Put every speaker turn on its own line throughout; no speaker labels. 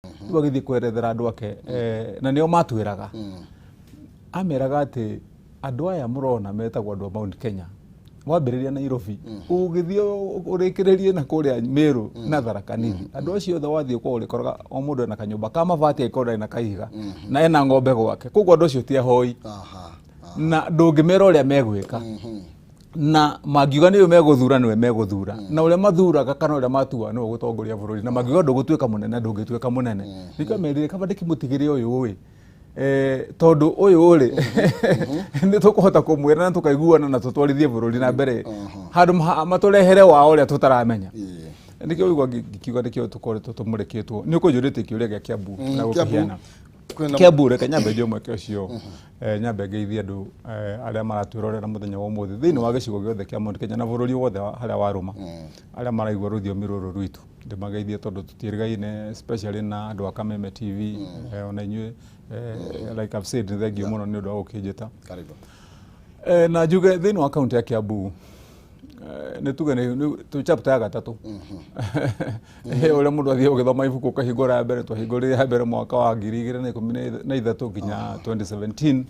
Bagithii kwerethera andu ake na nio matwiraga ameraga ati andu aya murona metagwo andu Mount Kenya wambiriria Nairobi ugithii urikiririe na kuria Meru na Tharaka Nithi andu acio othe wathii kwa urikoraga o mundu ena kanyumba kama vati ikora ina kaiga na ena ng'ombe gwake koguo andu acio ti ahoi na ndungimera uria megwika na magiuga niyo meguthura niwe meguthura na uria mathuraga kana uria matua no gutongoria bururi na magiuga ndugutwika munene ndungitwika munene nikamerire kaba ndikimutigire uyu tondu uyu uri ni tukuhota kumwira na tukaiguana na tutwarithie bururi na mbere handu maturehere wao uria tutaramenya nikio igwa gikiuga nikio tukoretwo tumureketwo ni ukujurite kiuria gia Kiambu na gukiana Kiambu reke nyambe ndio mweke ucio nyambe ngeithia andu aria maratwirorera muthenya wa umuthi thiini wa gicigo giothe kia Mount Kenya na bururi wothe haria waruma aria maraigua ruthiomi ruru rwitu ndimageithie tondu tutirigaine especially na andu a Kameme TV ona inyue like I've said thank you muno ni undu wa gukinjita karibu na njuge thiini wa county ya Kiambu ne tuge ne tu chapter ya gatatu ule mundu athie ugithoma ibuku kahingura mbere twahingurire mbere mwaka wa 2013 nginya 2017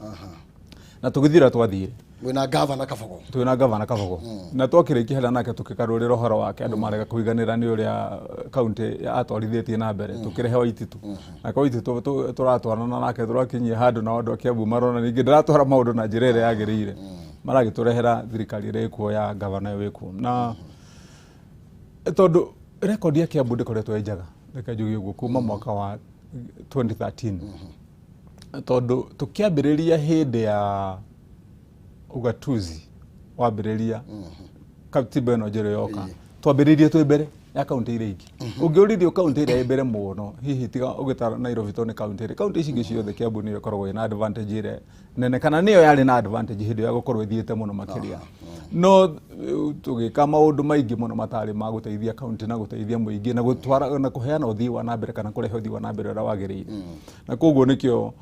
na tugithira twathire
wina governor Kabogo
na twakirikia hela nake tukikarurira horo wake andu marega kuiganira ni uria county atwarithitie na mbere tukirehe Waititu na Waititu turatwarana nake turakinyia handu na andu a Kiambu marona ningi ndiratwara maundu na njira ira yagirire maragiturehera thirikari iri kuo ya governor wiku na tondu record ya Kiambu ndikoretwo njaga reke njuge uguo kuma mwaka wa 2013 tondu tukiambiriria hindi ya ugatuzi wambiriria katiba ino njero yoka twambiririe twi mbere ya county ire ingi ungiuririo county ire mbere muno hihi tiga ugitara Nairobi to ni county ici ciothe Kiambu niyo korwo ina advantage ire nene kana niyo yari na advantage hindi ya gukorwo ithiete muno makiria no tugika maundu maingi muno matari ma guteithia county na guteithia muingi na gutwara na kuheana uthii wa nambere kana kurehe uthii wa nambere ura wagiriire na koguo nikio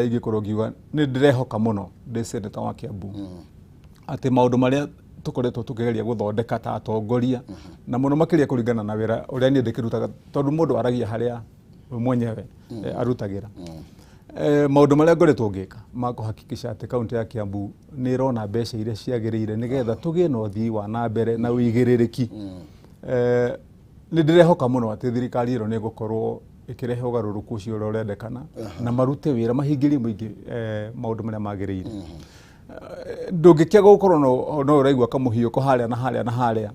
igikorwo ngiuga ni ndirehoka muno ndi seneta wa Kiambu ati maundu maria tukoretwo tukigeria guthondeka ta atongoria na muno makiria kuringana na wira uria ni ndikirutaga tondu mundu aragia haria mwenyewe arutagira maundu maria ngoretwo ngika ma kuhakikisha ati county ya Kiambu ni irona mbeca iria ciagiriire nigetha tugie na uthii wa nambere na uigiririki ni ndirehoka muno ati thirikari iro ni gukorwo ikirehe ugaruruku ucio uria urendekana na marute wira mahingirie muingi maundu maria magiriire ndungikia gukorwo no uraigua kamuhio ko haria na haria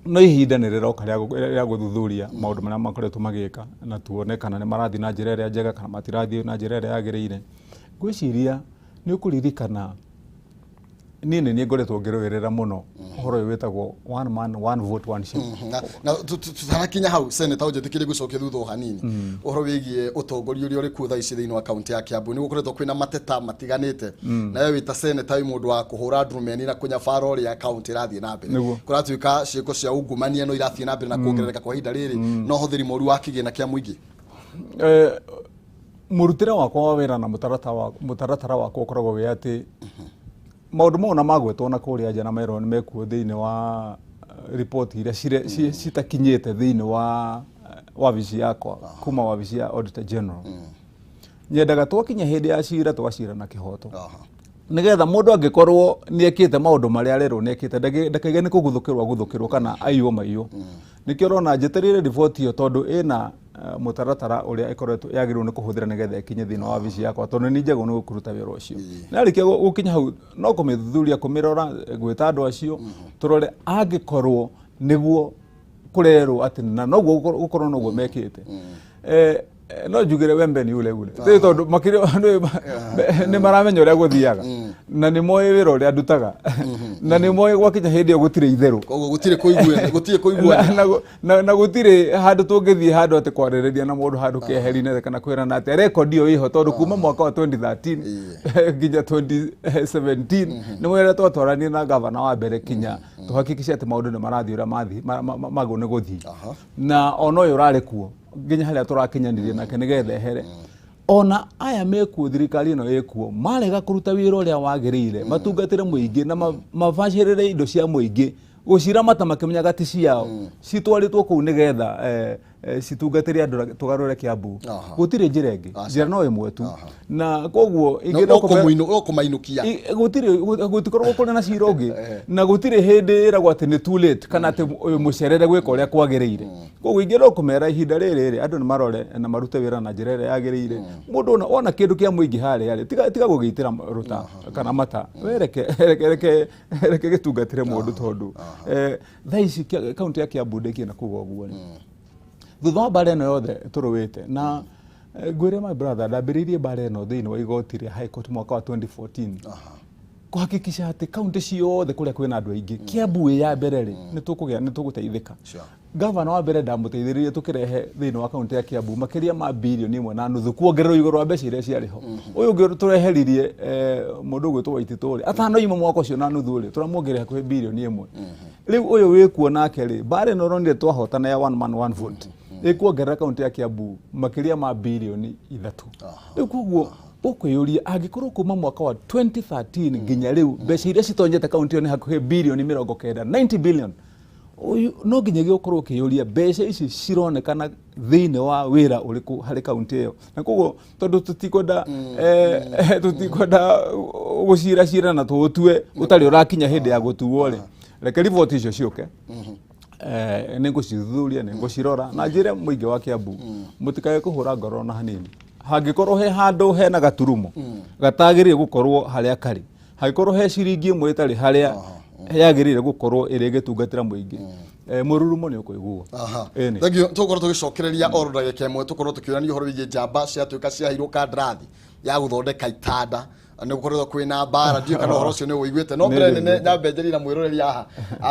no ihinda ni riroka ria guthuthuria maundu maria makoretwo magika na tuone kana ni marathi na njira iria njega kana matirathi na njira iria yagiriire gwiciria ni ukuririkana nini ni ngoretwo ngirwirira muno horo wetagwo one man one vote one ship
na tutarakinya hau seneta ujetikire gucokia thutha hanini horo wigie utongoria uria uri ku tha ici thiini wa county ya Kiambu ni gukoretwo kwina mateta matiganite na wewe wita seneta wi mundu wa kuhura ndrumeni na kunyabara uria county rathie na mbere kuratuika ciiko cia ungumania no irathie na mbere na kuongerereka kwa hinda riri no huthiri moru wa kigina kia muingi murutira wakwa wa wira na mutaratara wakwa ukoragwo wi ati maundu mona magwetwo na kuria jana mero ni mekuo thiini wa report iria citakinyite thiini wa wabici yakwa kuma wabici ya Auditor General nyendaga twakinya hindi ya cira twacira na kihoto nigetha mundu angikorwo ni ekite maundu maria arero ni ekite ndakaiga ni kuguthukirwo kana aiyo maiyo nikio rona njeterire report iyo tondu ina mutaratara uria ikoretwo yagirwo ni kuhuthira nigetha ikinye thiini wa wabici yakwa tondu ni njego ni gukuruta wira ucio na rikia gukinya hau no kumithuthuria kumirora gwita andu acio turore angikorwo niguo kurerwo ati na noguo gukorwo noguo mekite no njugire wembe ni ule tondu makire ni maramenya uria guthiaga na ni moe wira uria ndutaga na ni moe gwakinya hindi yo gutire itheru koguo gutire kuiguana
na gutire handu tungithie handu ati kwaririria na mundu handu keherine kana kwirana ati record iyo iho tondu kuma mwaka wa 2013 nginya 2017 ni mwira twatwarania na governor wa mbere kinya tuhakikisha ati maundu ni marathi uria mago ni guthii na ono yo rari kuo nginya haria turakinyanirie nake nigetha ehere ona aya mekuo thirikari ino ekuo marega kuruta wira uria wagiriire matungatire muingi na mabacirire indo cia muingi gucira mata makimenya gati ciao citwaritwo ku nigetha
citungatĩre andũ tũgarũre Kiambu gũtirĩ njĩra ĩngĩ njĩra no ĩmwe tu na koguo gũtikoragwo kũrĩ na cira ũngĩ na gũtirĩ hĩndĩ ĩragwo atĩ nĩ too late kana atĩ mũcerere gwĩka ũrĩa kwagĩrĩire koguo ingĩenda kũmera ihinda rĩrĩ andũ nĩ marore na marute wĩra na njĩra ĩrĩa yagĩrĩire mũndũ ona kĩndũ kĩa mũingĩ harĩa tiga gũgĩitĩra ruta kana mata reke gĩtungatĩre mũndũ tondũ thaa ici kaunti ya Kiambu ndĩkĩna kuga ũguo thutha wa mbara ĩno yothe tũrũĩte na ngwĩre my brother ndambĩrĩirie mbara ĩno thĩinĩ wa igoti rĩa High Court mwaka wa 2014 kũhakikisha atĩ kaunti ciothe kũrĩa kwĩna andũ aingĩ Kiambu ya mbere rĩ nĩ tũgũteithĩka gavana wa mbere ndamũteithĩrĩrie tũkĩrehe thĩinĩ wa kaunti ya Kiambu makĩria ma bilioni 1.5 kuongererwo igũrũ wa mbeca iria ciarĩ ho ũyũ ũngĩ tũreheririe mũndũ ũgwĩtwo Waititũ rĩ atanoima mwaka ũcio na nuthu rĩ tũramwongerera hakuhĩ bilioni 1 rĩu ũyũ wĩkuo nake rĩ mbara ĩno ronire twahotana ya one man one vote ĩkuongerera kaunti ya Kiambu makĩria ma bilioni 3 rĩu koguo ũkwĩyũria angĩkorwo kuma mwaka wa 2013 nginya rĩu mbeca iria citonyete kaunti ĩyo nĩ hakuhĩ bilioni 90 billion no nginya gĩũkorwo ũkĩyũria mbeca ici cironekana thĩinĩ wa wĩra ũrĩkũ harĩ kaunti ĩyo na koguo tondũ tũtikwenda gũcira na tũtue ũtarĩ ũrakinya hĩndĩ ya gũtuo rĩ reke riboti icio ciũke nĩ ngũcithuthuria nĩ ngũcirora na njĩre mũingĩ wa Kiambu mũtikae kũhũra ngoro na hanini hangĩkorwo he handũ hena gaturumo gatagĩrĩire gũkorwo harĩa karĩ hangĩkorwo he ciringi ĩmwe ĩtarĩ harĩa yagĩrĩire gũkorwo ĩrĩ gĩtungatĩra mũingĩ mũrurumo nĩ ũkũiguo
thengio tũkorwo tũgĩcokereria oro ndagĩka ĩmwe tũkorwo tũkĩũrania ũhoro wĩgiĩ njamba ciatuĩka ciaheirwo kandarathi ya gũthondeka itanda nĩ gũkoretwo kwĩna mbara ndiũ kana ũhoro ũcio nĩ ũiguĩte no mbere nene nyambe njerira mwĩroreri haha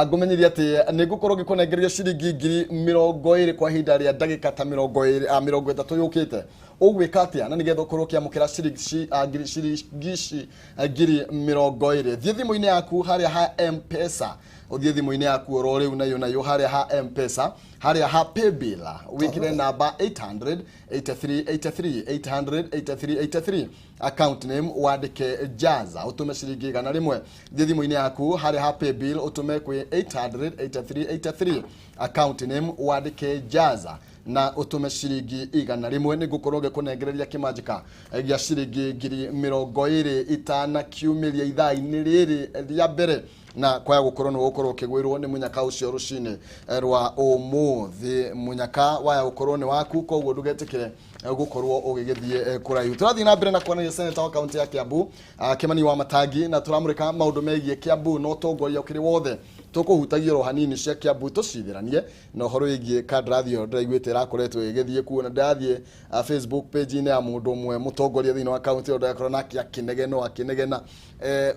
ngũmenyeria atĩ nĩ ngũkorwo ngĩkũnengererio ciringi 20,000 kwa ihinda rĩa ndagĩka ta 30 yũkĩte ũgwĩka atĩa na nĩgetha ũkorwo ũkĩamũkĩra ciringi 20,000 thiĩ thimũ-inĩ yaku harĩa ha M-Pesa ũthiĩ thimũ-inĩ yaku oro rĩu nayo harĩa ha M-Pesa harĩa ha paybill wĩkĩre namba 800-8383 account name wandĩke Jaza ũtũme ciringi 100 thiĩ thimũ-inĩ yaku harĩa ha paybill ũtũme kwĩ 800-8383 account name wandĩke Jaza na ũtũme ciringi 100 nĩ ngũkorwo ngĩkũnengereria kĩmanjĩka gĩa ciringi 20,000 itanakiumĩria ithaa-inĩ rĩrĩ rĩa mbere na kwaya gũkorwo nĩ gũkorwo ũkĩgwĩrwo nĩ mũnyaka ũcio rũcinĩ rwa ũmũthĩ mũnyaka waya gũkorwo nĩ waku koguo ndũgetĩkĩre gũkorwo ũgĩgĩthiĩ kũraihu tũrathiĩ na mbere na kuonania seneta wa kaunti ya Kiambu Kimani wa Matangi na tũramũrĩka maũndũ megiĩ Kiambu no tongoria ũkĩrĩ wothe tũkũhutagia ro hanini cia Kiambu tũcithĩranie na ũhoro wĩgiĩ kandarathi ĩyo ndĩraiguĩte ĩrakoretwo ĩgĩthiĩ kuo na ndathiĩ Facebook page-inĩ ya mũndũ ũmwe mũtongoria thĩinĩ wa kaunti ĩyo ndakorwo nake akĩnegena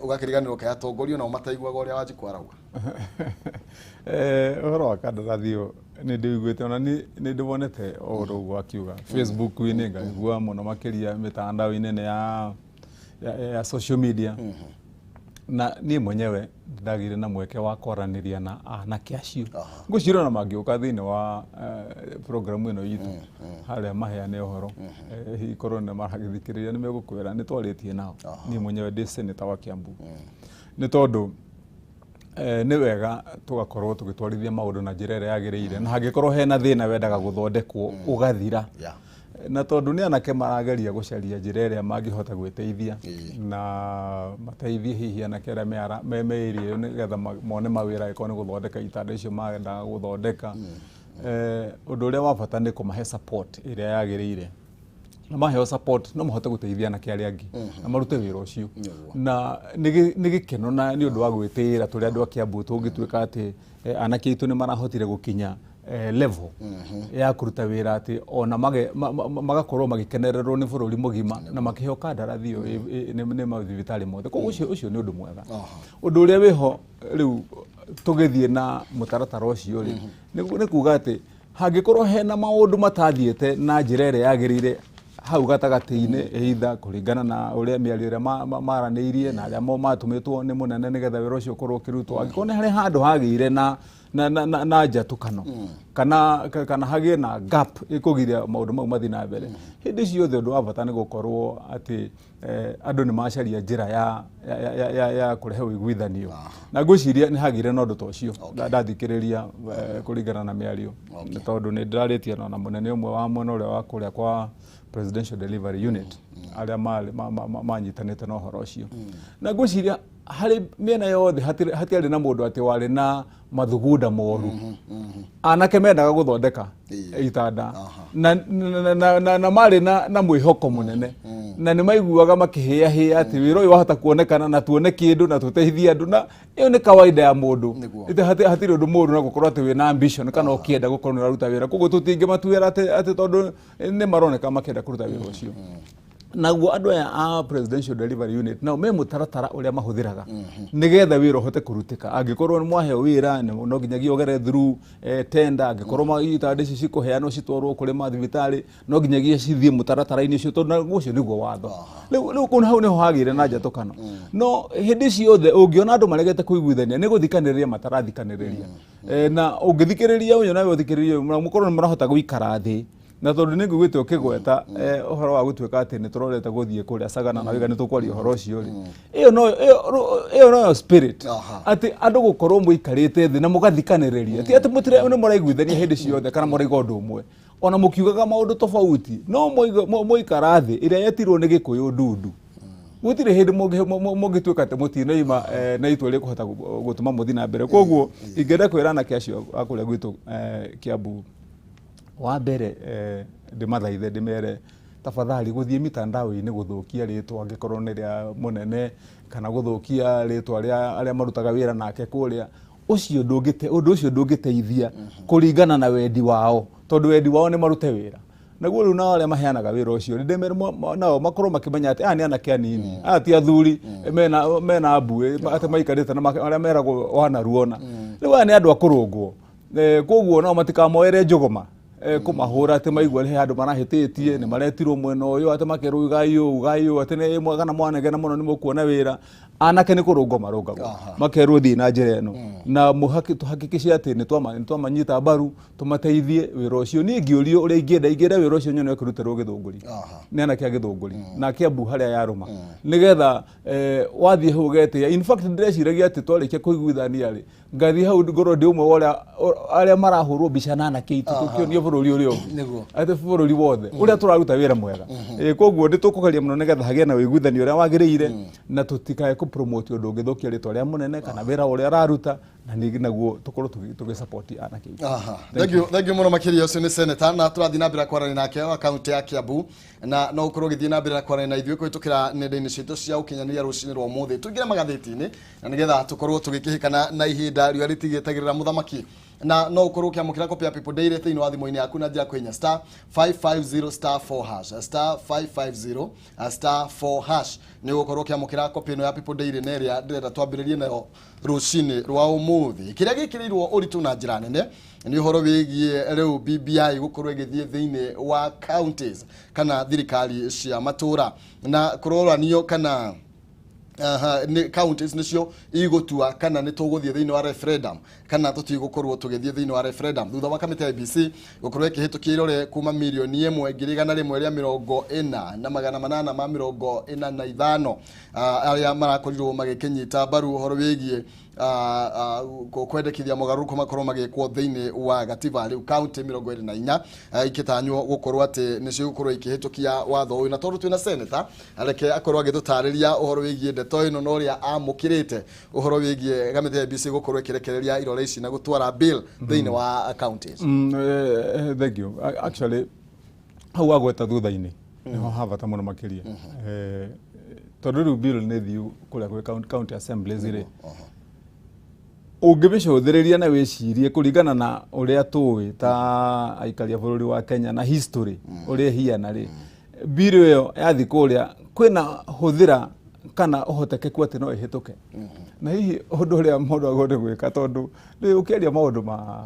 ũgakĩriganĩrwo kaya tongoria nao mataiguaga ũrĩa wanji kwarauga
ũhoro wa kandarathi ĩyo nĩ ndĩiguĩte ona nĩ ndĩwonete ũhoro ũguo akiuga Facebook-inĩ ngaigua mũno makĩria mĩtandao-inĩ ya social media na niĩ mwenyewe ndagire na mweke wa kwaranĩria na anake acio ngũcirwo na mangĩũka thĩinĩ wa programu ĩno itũ harĩa maheane ũhoro hikorwo nĩ maragĩthikĩrĩria nĩ megũkwĩra nĩ twarĩtie nao niĩ mwenyewe ndĩ seneta wa Kiambu nĩ tondũ nĩ wega tũgakorwo tũgĩtwarithia maũndũ na njĩra ĩrĩa yagĩrĩire na hangĩkorwo hena thĩna wendaga gũthondekwo ũgathira na tondũ nĩ anake marageria gũcaria njĩra ĩrĩa mangĩhota gwĩteithia na mateithie hihi anake arĩa meĩrie nĩgetha mone mawĩra ĩkorwo nĩ gũthondeka itanda icio marendaga gũthondeka ũndũ ũrĩa wa bata nĩ kũmahe support ĩrĩa yagĩrĩire na maheo support no mahote gũteithia anake arĩa angĩ na marute wĩra ũcio na nĩ gĩkeno na nĩ ũndũ wa gwĩtĩĩra tũrĩa andũ a Kiambu tũngĩtuĩka atĩ anake aitũ nĩ marahotire gũkinya level ya kũruta wĩra atĩ ona magakorwo magĩkenererwo nĩ bũrũri mũgima na makĩheo kandarathi ĩyo nĩ mathibitarĩ mothe koguo ũcio nĩ ũndũ mwega ũndũ ũrĩa wĩho rĩu tũgĩthiĩ na mũtaratara ũcio rĩ nĩ kuga atĩ hangĩkorwo hena maũndũ matathiĩte na njĩra ĩrĩa yagĩrĩire hau gatagatĩ-inĩ either kũringana na ũrĩa mĩario ĩrĩa maranĩirie na arĩa matũmĩtwo nĩ mũnene nĩgetha wĩra ũcio ũkorwo ũkĩrutwo angĩkorwo nĩ harĩ handũ hagĩire na na njatukano kana hagĩe na gap ĩkũgiria maũndũ mau mathi na mbere. Hĩndĩ ciothe ũndũ wa bata nĩ gũkorwo atĩ andũ nĩ macaria njĩra ya kũrehe ũiguithanio, na ngwĩciria nĩ hagĩire na ũndũ ta ũcio ndathikĩrĩria kũringana na mĩario, tondũ nĩ ndĩrarĩtie na mũnene ũmwe wa mwena ũrĩa wa kũrĩa kwa Presidential Delivery Unit arĩa manyitanĩte na ũhoro ũcio, na ngwĩciria harĩ mĩena yothe hatiarĩ na mũndũ atĩ warĩ na mathugunda moru. Anake mendaga gũthondeka itanda na marĩ na mwĩhoko mũnene, na nĩ maiguaga makĩhĩahĩa atĩ wĩra ũyũ wahota kuonekana na tuone kĩndũ na tũteithie andũ, na ĩyo nĩ kawaida ya mũndũ. Hatirĩ ũndũ mũru na gũkorwo atĩ wĩna ambition kana ũkĩenda gũkorwo nĩ ũraruta wĩra, koguo tũtingĩmatuĩra atĩ tondũ nĩ maroneka makĩenda kũruta wĩra ũcio. Naguo andũ aya a Presidential Delivery Unit nao me mũtaratara ũrĩa mahũthĩraga nĩgetha wĩra ũhote kũrutĩka. Angĩkorwo nĩ mwaheo wĩra no nginyagia ũgere through tender, angĩkorwo itanda ici cikũheanwo citwarwo kũrĩ mathibitarĩ no nginyagia cithiĩ mũtaratara-inĩ ũcio, tondũ ũcio nĩguo watho. Rĩu hau nĩho hagĩire na njatukano. No hĩndĩ ciothe ũngĩona andũ maregete kũiguithania nĩ gũthikanĩrĩria matarathikanĩrĩria, na ũngĩthikĩrĩria ũyũ nawe ũthikĩrĩria mũkorwo nĩ marahota gũikara thĩ, na tondũ nĩ ngũgwĩte ũkĩgweta ũhoro wa gũtuĩka atĩ nĩ tũrorete gũthiĩ kũrĩa Sagana na wĩga nĩ tũkwaria ũhoro ũcio rĩ, ĩyo no spirit atĩ andũ gũkorwo mũikarĩte thĩ na mũgathikanĩrĩria, ti atĩ nĩ mũraiguithania hĩndĩ ciothe kana mũraiga ũndũ ũmwe, ona mũkiugaga maũndũ tofauti, no mũikara thĩ ĩrĩa yetirwo nĩ Gĩkũyũ ndundu. Gũtirĩ hĩndĩ mũngĩtuĩka atĩ mũtinoima na itua rĩkũhota gũtũma mũthi na mbere. Koguo ingĩenda kwĩra anake acio a kũrĩa gwitũ Kiambu, wa mbere ndĩmathaithe ndĩmere tafadhali gũthiĩ mitandao-inĩ gũthũkia rĩtwa angĩkorwo nĩ rĩa mũnene kana gũthũkia rĩtwa arĩa marutaga wĩra nake kũrĩa, ũndũ ũcio ndũngĩteithia kũringana na wendi wao, tondũ wendi wao nĩ marute wĩra. Naguo rĩu nao arĩa maheanaga wĩra ũcio ndĩmere nao makorwo makĩmenya atĩ aya nĩ anake anini, aya ti athuri mena mbuĩ atĩ maikarĩte na arĩa meragwo wanaruona, rĩu aya nĩ andũ a kũrũngwo. Koguo nao matikamoere njũgũma kũmahũra atĩ maigua he handũ marahĩtĩtie, nĩ maretirwo mwena ũyũ atĩ makerwo ugai ũyũ atĩ nĩ mwega na mwanegena mũno nĩ mũkuona wĩra. Anake nĩ kũrũngwo marũngagwo makerwo thiĩ na njĩra ĩno, na tũhakikice atĩ nĩ twamanyita mbaru tũmateithie wĩra ũcio. Niĩ ngĩũrio ũrĩa ingĩenda wĩra ũcio nyone ũkĩrutĩrwo Gĩthũngũri, nĩ anake a Gĩthũngũri na Kiambu harĩa yarũma, nĩgetha wathiĩ hau ũgetĩĩa. In fact ndĩreciragia atĩ twarĩkia kũiguithania rĩ, ngathiĩ hau ngorwo ndĩ ũmwe wa arĩa marahũrwo mbica na anake aitũ tũkĩonio bũrũri ũrĩa ũngĩ, atĩ bũrũri wothe ũrĩa tũraruta wĩra mwega. Koguo nĩtũkũgeria mũno nĩgetha hagĩe na ũiguithanio ũrĩa wagĩrĩire, na tũtikae promote ũndũ ũngĩthũkia rĩtwa rĩa mũnene kana wĩra ũrĩa araruta, na naguo tũkorwo tũgĩsupport anake.
Thank you mũno makĩria. Ũcio nĩ Seneta na tũrathiĩ na mbere kwaranĩria nake wa kaunti ya Kiambu, na no ũkorwo ũgĩthiĩ na mbere na kwaranĩria na ithuĩ kũhĩtũkĩra nenda-inĩ citũ cia ũkinyanĩria rũcinĩ rwa ũmũthĩ. Tũingĩre magathĩti-inĩ na nĩgetha tũkorwo tũgĩkĩhĩkana na ihinda rĩrĩa rĩtigĩtagĩrĩra mũthamaki, na no ũkorwo ũkĩamũkĩra kopi ya People Daily thĩinĩ wa thimũ-inĩ yaku na njĩra kũhihinya *550*4# *550*4# nĩ ũgũkorwo ũkĩamũkĩra kopi ĩno ya People Daily na ĩrĩa ndĩrenda twambĩrĩrie nayo rũcinĩ rwa ũmũthĩ. Kĩrĩa gĩkĩrĩirwo ũritũ na njĩra nene nĩ ũhoro wĩgiĩ rĩu BBI gũkorwo ĩgĩthiĩ thĩinĩ wa counties kana thirikari cia matũra, na kũroranio kana counties nĩcio igũtua kana nĩ tũgũthiĩ thĩinĩ wa referendum kana tũtigũkorwo tũgĩthiĩ thĩinĩ wa referendum, thutha wa kamĩtĩ ya IEBC gũkorwo ĩkĩhĩtũkia irore kuma mirioni 1,140,845 arĩa marakorirwo magĩkĩnyita mbaru ũhoro wĩgiĩ kwendekithia mogarũrũku makorwo magĩkwo thĩinĩ wa gatiba. Rĩu kaunti 24 ikĩtanywo gũkorwo atĩ nĩcio gũkorwo ikĩhĩtũkia watho ũyũ, na tondũ twĩna Seneta areke akorwo agĩtũtarĩria ũhoro wĩgiĩ ndeto ĩno na ũrĩa amũkĩrĩte ũhoro wĩgiĩ kamĩtĩ ya IEBC gũkorwo ĩkĩrekereria irore ici na gũtwara bill thĩinĩ wa counties.
Thank you. Actually hau wagweta thutha-inĩ nĩho habata mũno makĩria, tondũ rĩu bill nĩ thiũ kũrĩa gwĩ county assemblies rĩ, ũngĩmĩcũthĩrĩria na wĩcirie kũringana na ũrĩa tũĩ ta aikari a bũrũri wa Kenya na history ũrĩa hiana rĩ, bill ĩyo yathi kũrĩa kwĩna hũthĩra kana ũhotekeku atĩ no ĩhĩtũke. Na hihi ũndũ ũrĩa mũndũ agomba gwĩka, tondũ rĩu ũkĩaria maũndũ ma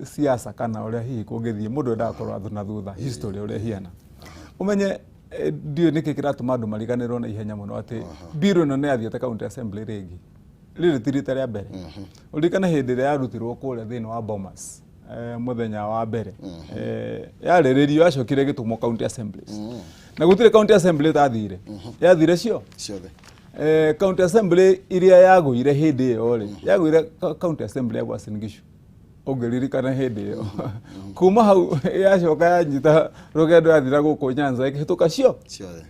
siasa kana ũrĩa hihi kũngĩthiĩ, mũndũ endaga kũrora na thutha history ũrĩa hiana, ũmenye ndiũ nĩkĩ kĩratũma andũ mariganĩrwo na ihenya mũno atĩ bill ĩno nĩ yathiĩte county assembly rĩngĩ. riri ti rita rĩa mbere urikana hĩndĩ ĩrĩa yarutirwo kũrĩa thĩinĩ wa Bomas muthenya wa mbere yarĩrĩrio yacokire gĩtumwo county assemblies na gũtirĩ county assembly tathire yathire ciothe county assembly iria yagũire hĩndĩ ĩyo rĩ yagũire county assembly ya Uasin Gishu ũngĩririkana hĩndĩ ĩyo kuma hau yacoka yanyita rũgendo yathira gũkũ Nyanza ĩkĩhĩtũka ciothe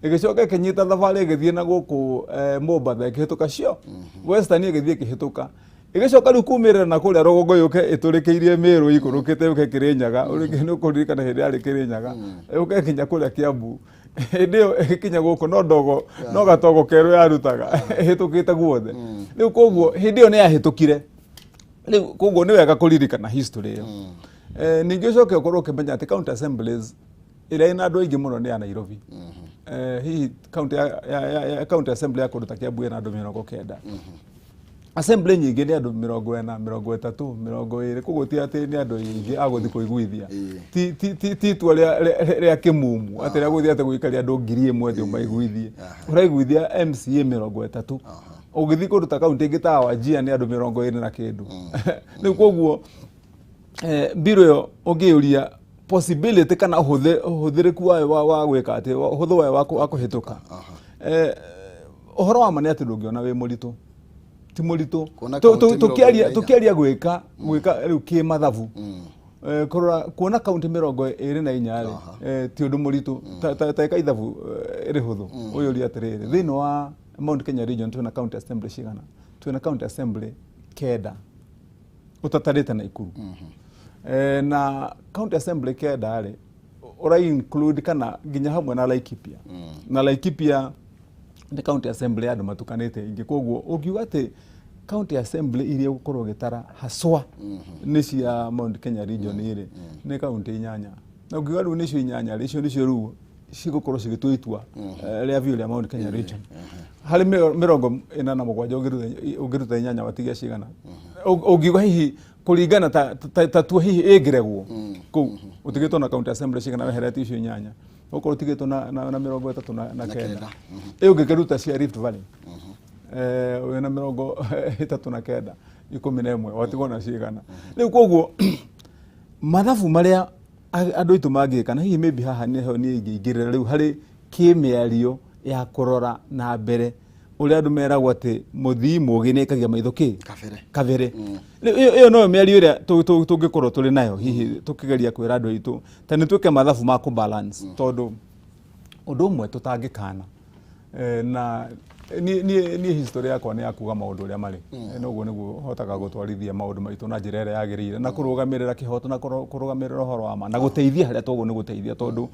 ĩgĩcoka ĩkĩnyita thabarĩ ĩgĩthiĩ na gũkũ Mombatha ĩkĩhĩtũka Western ĩgĩthiĩ ĩkĩhĩtũka ĩgĩcoka rĩu kumĩrĩra na kũrĩa rũgongo yũke ĩtũrĩkĩirie Mĩrũ ikũrũkĩte yũke Kĩrĩnyaga ũrĩkĩ nĩ ũkũririkana hĩndĩ yarĩ Kĩrĩnyaga yũke ĩkinya kũrĩa Kiambu hĩndĩ ĩyo ĩkinya gũkũ no gatogo kerũ yarutaga ĩhĩtũkĩte guothe rĩu koguo hĩndĩ ĩyo nĩ yahĩtũkire rĩu koguo nĩ wega kũririkana history ĩyo ningĩ ũcoke ũkorwo ũkĩmenya atĩ county assemblies ĩrĩa ĩna andũ aingĩ mũno nĩ ya Nairobi hihi county assembly ya kũndũ ta Kiambu ĩna andũ 90 assembly nyingĩ nĩ andũ 40 30 20 koguo ti atĩ nĩ andũ aingĩ agũthiĩ kũiguithia ti itua rĩa kĩmumu atĩ rĩa gũthiĩ atĩ gũikaria andũ 1000 thĩ maiguithie ũraiguithia MCA 30 ũgĩthiĩ kũndũ ta kaunti ĩngĩ ta Wajir nĩ andũ 20 na kĩndũ rĩu koguo mbirũ ĩyo ũngĩũria possibility kana ũhũthĩrĩku wayo wa gwĩka atĩ ũhũthũ wayo wa kũhĩtũka ũhoro wa ma nĩ atĩ ndũngĩona wĩ mũritũ ti mũritũ tũkĩaria gwĩka rĩu kĩmathabu kuona kaunti 24 rĩ ti ũndũ mũritũ ta ĩka ithabu ĩrĩ hũthũ ũyũria atĩrĩrĩ thĩinĩ wa Mount Kenya region twĩna county assembly cigana twĩna county assembly 9 ũtatarĩte na Ikuru na county assembly 9 rĩ ora include kana nginya hamwe na Laikipia na Laikipia the county assembly andũ matukanĩte ingĩ koguo ũngiuga atĩ county assembly iria gũkorwo gĩtara haswa nĩ cia Mount Kenya region ĩrĩ nĩ county 8 na ũngiuga rĩu nĩcio 8 icio nĩcio rĩu cigũkorwo cigĩtua itua rĩa view rĩa Mount Kenya region harĩ 47 ũngĩruta 8 watigia cigana ũngiuga hihi kũringana ta tuo hihi ĩngĩregwo kũu ũtigĩtwo na county assembly cigana weherete icio 8 ũkorwo ũtigĩtwo na 39 ũngĩkĩruta cia Rift Valley wĩna 39 11 watigwo na cigana rĩu koguo mathabu marĩa andũ aitũ mangĩka na hihi maybe haha nĩho niĩ ingĩingĩrĩra rĩu harĩ kĩmĩario ya kũrora na mbere ũrĩa andũ meragwo atĩ mũthii mũgĩ nĩ ĩkagia maitho kabere ĩyo no mĩario ĩrĩa tũngĩkorwo tũrĩ nayo hihi tũkĩgeria kwĩra andũ aitũ ta nĩ twĩke mathabu ma kũbalance tondũ ũndũ ũmwe tũtangĩkana na niĩ history yakwa nĩ yakuga maũndũ ũrĩa marĩ noguo nĩguo hotaga gũtwarithia maũndũ maitũ na njĩra ĩrĩa yagĩrĩire na kũrũgamĩrĩra kĩhoto na kũrũgamĩrĩra ũhoro wa ma na gũteithia harĩa twaguo nĩ gũteithia tondũ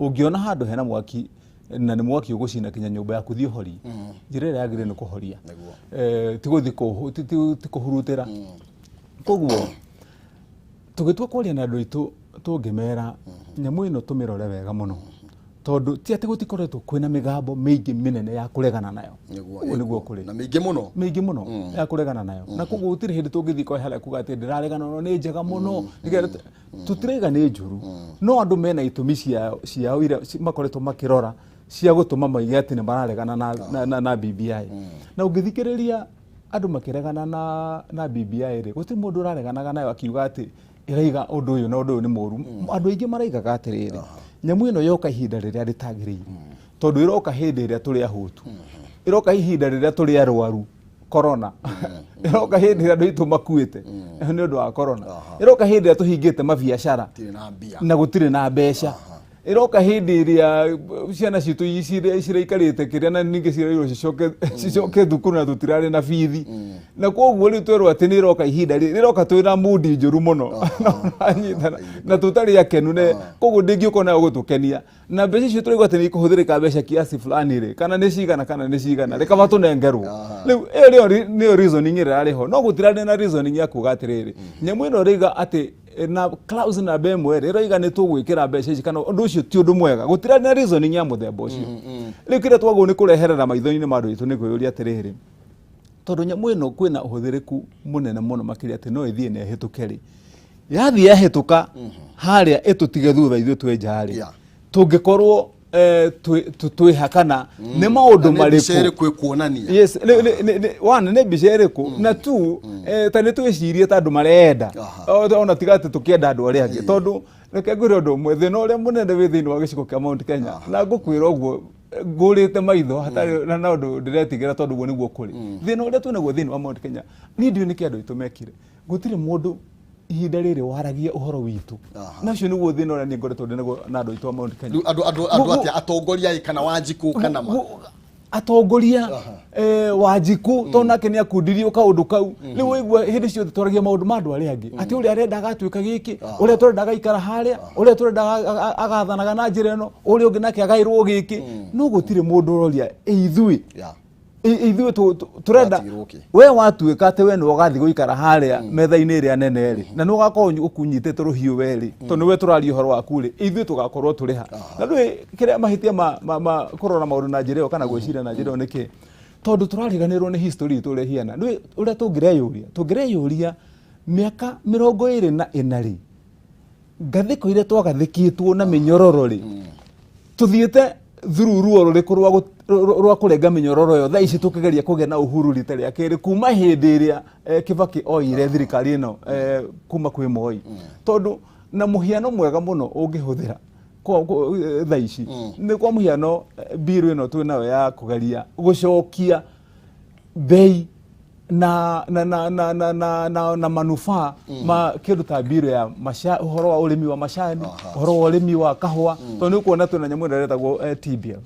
ũngĩona handũ hena mwaki na nĩ mwaki ũgũcina kinya nyũmba yaku thiĩ ũhorie njĩra ĩrĩa yagĩrĩire nĩ kũhoria ti gũthiĩ ti kũhurutĩra koguo tũgĩtua kwaria na andũ aitũ tũngĩmera nyamũ ĩno tũmĩrore wega mũno tondũ ti atĩ gũtikoretwo kwĩna mĩgambo mĩingĩ mĩnene ya kũregana nayo nĩguo kũrĩ
na mĩingĩ mũno
ya kũregana nayo na koguo gũtirĩ hĩndĩ tũngĩthiĩ kwa harĩa kuga atĩ ndĩraregana no nĩ njega mũno tũtiraiga nĩ njũru no andũ mena itũmi ciao iria makoretwo makĩrora cia gũtũma maige atĩ nĩ mararegana na BBI na ũngĩthikĩrĩria andũ makĩregana na BBI rĩ gũtirĩ mũndũ ũrareganaga nayo akiuga atĩ ĩraiga ũndũ ũyũ na ũndũ ũyũ nĩ mũru andũ aingĩ maraigaga atĩrĩrĩ nyamũ ĩno yoka ihinda rĩrĩa rĩtagĩrĩire tondũ ĩroka hĩndĩ ĩrĩa tũrĩ ahũtu ĩroka ihinda rĩrĩa tũrĩ arwaru corona ĩroka hĩndĩ ĩrĩa andũ aitũ makuĩte nĩ ũndũ wa corona ĩroka hĩndĩ ĩrĩa tũhingĩte mabiacara na gũtirĩ na mbeca ĩroka hĩndĩ ĩrĩa ciana citũ ciraikarĩte kĩrĩa na ningĩ cireirwo cicoke thukuru na tũtirarĩ na bithi na koguo rĩu twerwo atĩ nĩ ĩroka ihinda rĩroka twĩna mudi njũru mũno na tũtarĩ akenu koguo ndĩngĩũka nayo gũtũkenia na mbeca icio tũraigua atĩ nĩ ikũhũthĩrĩka mbeca kiasi fulani rĩ kana nĩ cigana rĩka matũnengerwo rĩu ĩyo nĩyo reasoning ĩrĩa yarĩ ho no gũtirarĩ na reasoning ya kuga atĩrĩrĩ nyamũ ĩno rĩiga atĩ na clause na bemwe ĩroiga nĩ tũgwĩkĩra mbeca ici kana ũndũ ũcio ti ũndũ mwega gũtirarĩ na reasoning ya mũthemba ũcio rĩu kĩrĩa twagwo nĩ kũreherera maitho-inĩ ma andũ aitũ nĩ kwĩyũria atĩrĩrĩ tondũ nyamũ ĩno kwĩna ũhũthĩrĩku mũnene mũno makĩria atĩ no ĩthiĩ na ĩhĩtũke rĩ yathiĩ yahĩtũka harĩa ĩtũtige thutha ithuĩ twĩ nja rĩ tũngĩkorwo twihakana nä maå ndå
marä
yes one nä mbica ä rä kå na tu ta nä twä cirie ta andå marenda ona tiga atä tå kä enda andå arä angä tondå reke ngwä re å ndå å mwe thä na å rä a må nene wä thä inä wa gä cigo kä a Mount Kenya na ngå kwä ra å guo ngå rä te maitho hatarä na å ndå ndä retigä ra tondå guo nä guo kå rä thä na å rä a twä naguo thä inä wa Mount Kenya nä ndiå nä kä andå aitå mekire gå tirä må ndå ihinda rĩrĩ waragia ũhoro witũ na ũcio nĩguo thĩna ũrĩa niĩ ngoretwo ndĩ naguo na andũ aitũ a Mount Kenya
andũ atia atongoria kana Wanjiku kana
atongoria Wanjiku tondũ nake nĩ akundirio kaũndũ kau rĩu waigua hĩndĩ ciothe twaragia maũndũ ma andũ arĩa angĩ atĩ ũrĩa arenda agatuĩka gĩkĩ ũrĩa tũrendaga aikara harĩa ũrĩa tũrendaga agathanaga na njĩra ĩno ũrĩa ũngĩ nake agaĩrwo gĩkĩ no gũtirĩ mũndũ ũroria ithuĩ ithuĩ tũrenda we watuĩka atĩ we nĩwe ũgathiĩ gũikara harĩa metha-inĩ ĩrĩa nene rĩ na nĩ ũgakorwo ũkunyitĩte rũhiũ we rĩ tondũ nĩwe tũraria ũhoro waku rĩ ithuĩ tũgakorwo tũrĩ ha na ndũĩ kĩrĩa mahĩtia kũrora maũndũ na njĩra ĩyo kana gwĩciria na njĩra ĩyo nĩkĩ tondũ tũrariganĩrwo nĩ history itũ ũrĩa hiana ndũĩ ũrĩa tũngĩreyũria mĩaka 24 rĩ ngathĩko iria twagathĩkĩtwo na mĩnyororo rĩ tũthiĩte through ruo rũrĩkũ rwa kũrenga mĩnyororo yo thaa ici tũkĩgeria kũgĩa na ũhuru rita rĩa kerĩ kuma hĩndĩ ĩrĩa Kibaki oire thirikari ĩno kuma kwĩ Moi tondũ na mũhiano mwega mũno ũngĩhũthĩra thaa ici nĩ kwa mũhiano bill ĩno twĩ nayo ya kũgeria gũcokia bei na manufaa ma kĩndũ ta bill ya ũhoro wa ũrĩmi wa macani ũhoro wa ũrĩmi wa kahũa tondũ nĩ kuona twĩna nyamũ ĩrĩa ĩretagwo TBL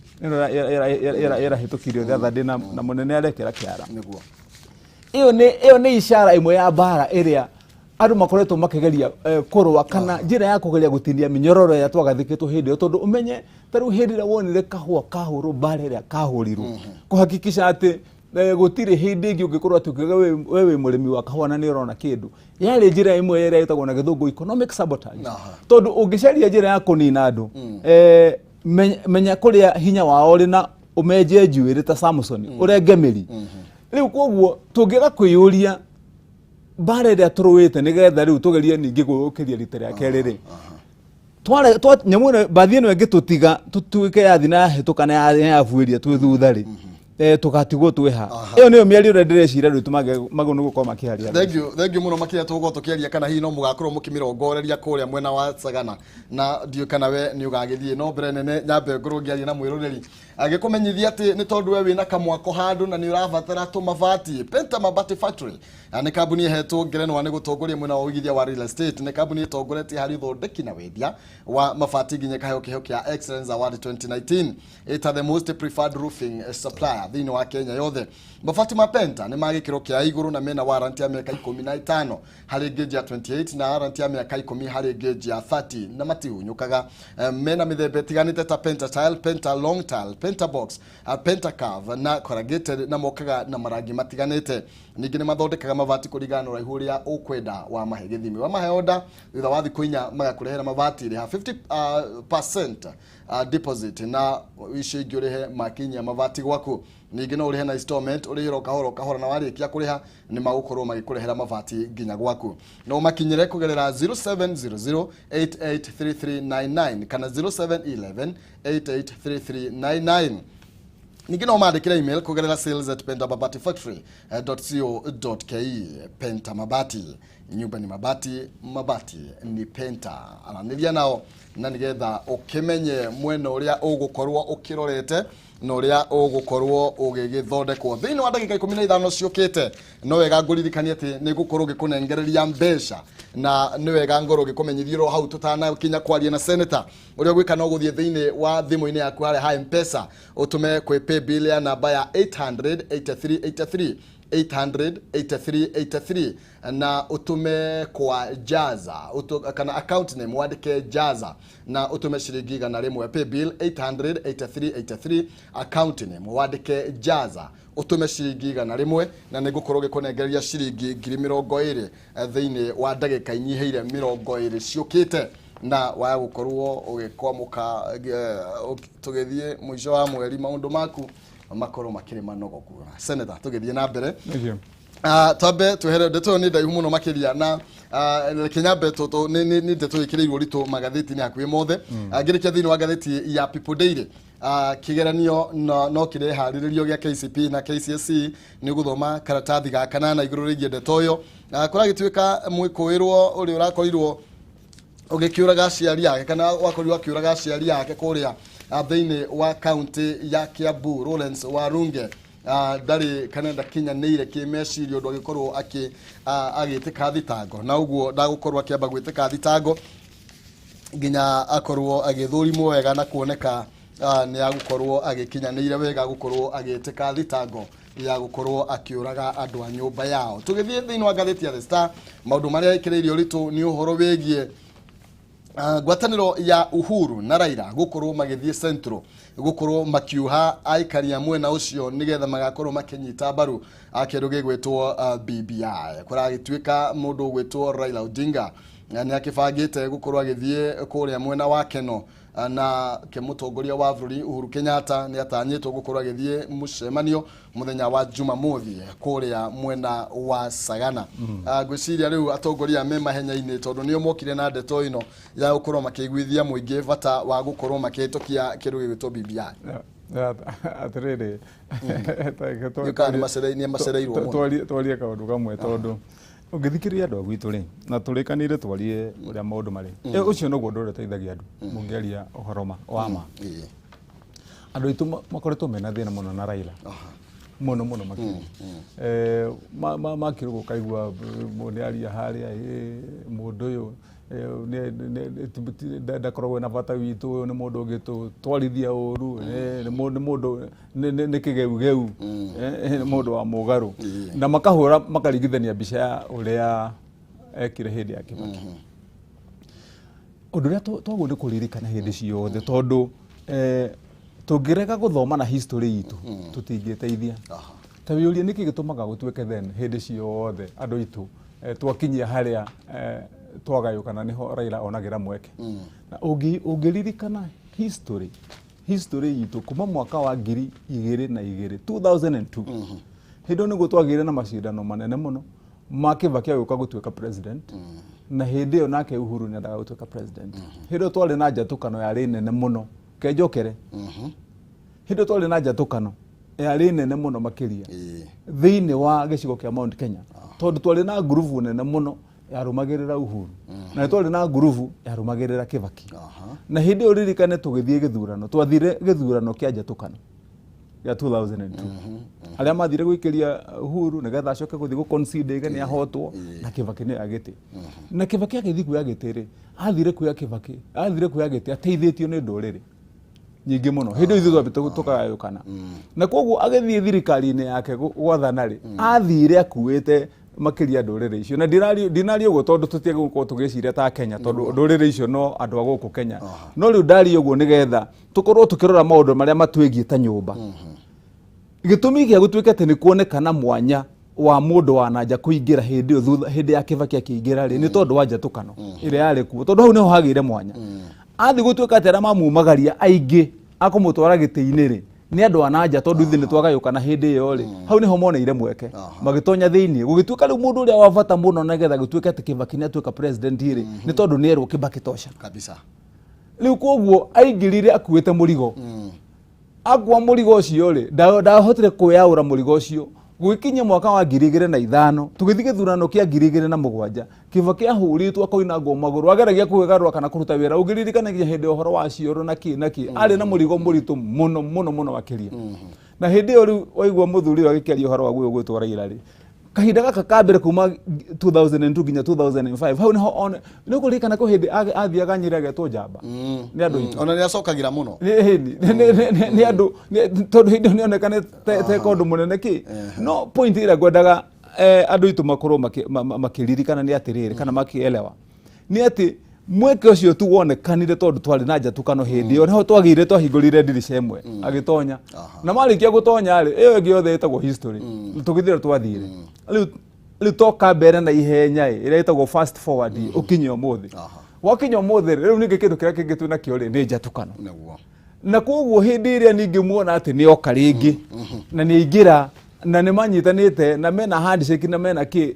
ĩrahĩtũkirio the other day na mũnene arekĩra kĩara ĩyo nĩ ishara ĩmwe ya mbara ĩrĩa andũ makoretwo makĩgeria kũrũa kana njĩra ya kũgeria gũtinia mĩnyororo ya twagathĩkĩtwo hĩndĩ ĩyo tondũ ũmenye ta rĩu hĩndĩ ĩrĩa wonire kahũa kahũrwo mbara ĩrĩa kahũrirwo kũhakikisha atĩ gũtirĩ hĩndĩ ĩngĩ ũngĩkorwo atĩ ũkiuga we wĩ mũrĩmi wa kahũa na nĩ ũrona kĩndũ yarĩ njĩra ĩmwe ĩrĩa ĩtagwo na gĩthũngũ economic sabotage tondũ ũngĩcaria njĩra ya kũnina andũ menya kũrĩa hinya wao rĩ na ũmenje njuĩrĩ ta Samson ũrenge mĩri rĩu koguo tũngĩaga kwĩyũria mbara ĩrĩa tũrũĩte nĩgetha rĩu tũgerie ningĩ gũkĩria rita rĩa kerĩ rĩ nyamũ ĩno mbathi ĩno ĩngĩtũtiga tũtuĩke yathi na yahĩtũka na yabuĩria twĩ thutha rĩ tugatigwo tweha iyo niyo miari ure ndireciria ritu mago nugukorwo makiaria
thank you muno makia tugo tukiaria kana hihi no mugakorwo mukimirongoreria kuria mwena wa Sagana na ndio kana we ni ugagithie no mbere nene nyambe ngoro ngiaria na mwirureri agikumenyithia ati ni tondu we wina kamwako handu na ni urabatara tu mabati Penta Mabati Factory ni kambuni hetwo ngerenwa ni gutongoria mwena wa uigithia wa real estate ni kambuni itongoretie hari thondeki na wendia wa mabati nginya kaheo kia Excellence Award 2019 it the most preferred roofing supplier thini wa Kenya yothe mabati ma Penta ni magikiro kia iguru na mena warranty ya miaka 15 hari gauge ya 28 na warranty ya miaka 10 hari gauge ya 30 na matiunyukaga mena mithembe tiganite ta Penta Tile, Penta Long Tile, Penta Box, Penta Curve na corrugated na mokaga na marangi matiganite ningi ni mathondekaga mabati kurigana na uraihu uria ukwenda wa mahe githimi wa mahe order thutha wa thiku inya magakurehera mabati ri ha 50% deposit na icio ingi urihe makinya mabati gwaku ningi no urihe na installment urihiro kahora na warikia kuriha ni magukorwo magikurehera mabati nginya gwaku no makinyire kugerera 0700883399 kana 0711883399 ningi no mandikira email kugerera sales@pentamabati.co.ke Penta Mabati nyumba ni mabati ni Penta ananiria nao na nigetha ukimenye mwena uria ugukorwo ukirorete no ria ugukorwo ugigithondekwo thini wa ndagika 15 ciukite no wega nguririkania ati ni gukorwo gikunengereria mbeca na ni wega ngoro gikumenyithiro hau tutana kinya kwaria na Seneta uria gwika no guthie thini wa thimu-ini yaku hari ha M-Pesa utume kwi pay bill ya namba ya 8008383 8008383 na utume kwa Jaza kana account name wandike Jaza na utume shilingi igana rimwe pay bill 8008383 account name wandike Jaza utume shilingi igana rimwe na nigukorwo gikunengereria shilingi 20,000 thiini wa ndagika inyiheire 20 ciukite na waya gukorwo ugikwamuka tugithie mwisho wa mweri maundu maku makorwo makiri manogoku Seneta tugithie na mbere Tambe tuhere ndeto ni ndaihu muno makiria na Kenyambe toto ni ndeto ikirirwo rito magatheti ni akuye mothe ngirikia thini wa gatheti ya People Daily kigeranio no kire hariririo gya KCP na KCSE ni guthoma karatathi ga kanana iguru rigie ndeto yo kura gituika mwikuirwo uri urakorirwo ugikiuraga aciari yake kana wakorirwo akiuraga aciari yake kuria thini wa county ya Kiambu Lawrence Warunge ndari kana ndakinyanire kimecirio ndo gikorwo agitika thitango na uguo ndagukorwo akiamba gwitika thitango nginya akorwo agithurimwo wega na kuoneka ni agukorwo agikinyanire wega gukorwo agitika thitango ya gukorwo akiuraga andu a nyumba yao. Tugithie thini wa gatheti ya The Star maundu maria ikireirio ritu ni uhoro wegie ngwataniro ya Uhuru na Raila gukorwo magithie Central gukorwo makiuha aikaria mwena ucio nigetha magakorwo makinyita baru akindu gigwetwo BBI kuragituika mundu gwetwo Raila Odinga ni akibangite gukorwo agithie kuria mwena wa Keno na kemutongoria wa bũrũri Uhuru Kenyatta ni atanyitwo gukorwo agithie mucemanio muthenya wa Jumamothi kuria mwena wa Sagana. Gwiciria riu atongoria me mahenya-ini tondu nio mokire na ndeto ino ya gukorwo makiguithia muingi bata wa gukorwo makihitukia kindu gigwitwo BBI.
Atiriri
yukani macereirwo
twarie kaundu kamwe tondu ungithikiria andu agwitu ri na turikanire twarie uria maundu mari ucio noguo ndu uteithagia andu mungeria uhoro wa ma andu itu makoretwo mena thina muno na Raila muno makiri makirugo kaigua mundiaria haria mundu uyu ndakoragwo na bata witu ni mundu ungitu twarithia uru ni mundu ni kigeu ni mundu wa mugaru na makahura makarigithania mbica ya uria ekire hindi ya Kibaki undu ria twagundi kuririkana hindi ciothe tondu tungirega guthoma na history itu tutingiteithia ta wiuria niki gitumaga gutweke then hindi ciothe andu itu twakinyia haria twagayukana niho Raila onagira mweke na ungiririkana history itu kuma mwaka wa 2002 hindo ni gutwagire na macindano manene muno Kibaki agĩũka gũtuĩka president na hĩndĩ ĩyo nake Uhuru nĩ endaga gũtuĩka president hindo twarĩ na njatũkano yarĩ nene muno kenjokere hindo twarĩ na njatũkano yarĩ nene muno makĩria thĩinĩ wa gĩcigo kĩa Mount Kenya tondũ twarĩ na ngurubu nene muno yarumagirira Uhuru na twarĩ na ngurubu yarumagirira Kibaki na hindi uririkane tugithie githurano twathire githurano kĩa njatũkano ya 2002 aria mathire gwikiria Uhuru nigetha acoke guthi gu concede igani ahotwo na Kibaki ni agite na Kibaki agithi kuya gitiri athire kuya Kibaki athire kuya giti ateithitio ni nduriri nyingi muno hindi ithu twabitu tukayukana na koguo agithie thirikari-ini yake gwathana ri athire akuite makiria ndurire icio na dinari ugo tondu tutige gukorwo tugiciria ta Kenya tondu ndurire icio no andu aguku Kenya no riu ndari ugo nigetha tukorwo tukirora maundu maria matwigie ta nyumba gitumi gia gutwikete ni kuonekana mwanya wa mundu wa nanja kuingira hindi ya Kibaki akiingira ri ni tondu wa njatũkano ire yari kuo tondu hau niho hagire mwanya athi gutwika tera mamumagaria aingi akumutwara giti-ini ri ni andu ananja tondu ithi ni twagayukana hindi iyo ri hau niho moneire mweke magitonya thiini gugituika riu mundu uria wa bata muno nigetha gutwika ati Kibaki ni atuika president ri ni tondu ni erwo Kibaki tosha
kabisa
riu koguo aingirire akuite murigo akwa murigo ucio ri ndahotire kuyaura murigo ucio gwikinya mwaka wa 2005 tugithige thurano kia 2007 Kibaki ahuritwo akoinangwo maguru ageragia kugarwa kana kuruta wira ugiririkanagia hindi uhoro wa cioro naki ari na murigo muritu muno makiria na hindi iyo riu waigwa muthuri agikeria uhoro wa guyo gwitwo Raila ri kahinda gaka kambere kuma 2002 nginya 2005 hau niho one ni kuririkana ko hindi athiaga Nyeri agetwo njamba ni andu
ona ni acokagira muno
ni andu tondu hindi ni onekane te kondu munene ki no point ira gwendaga andu itu makorwo makiririkana ni atiriri kana makielewa ni ati mweke ucio tu wonekanire tondu twari na njatũkano hindi yo niho twagire twahingurire dirisha imwe agitonya na marikia gutonya ri iyo ingi yothe itagwo history tugithira twathire riu toka mbere na ihenya ira itagwo fast forward ukinye umuthi wakinye umuthi riu ningi kindu kiria kingi twina kio ri ni njatũkano na koguo hindi iria ningi muona ati ni oka ringi na ni ingira na nä manyitanä na mena handshake na mena kä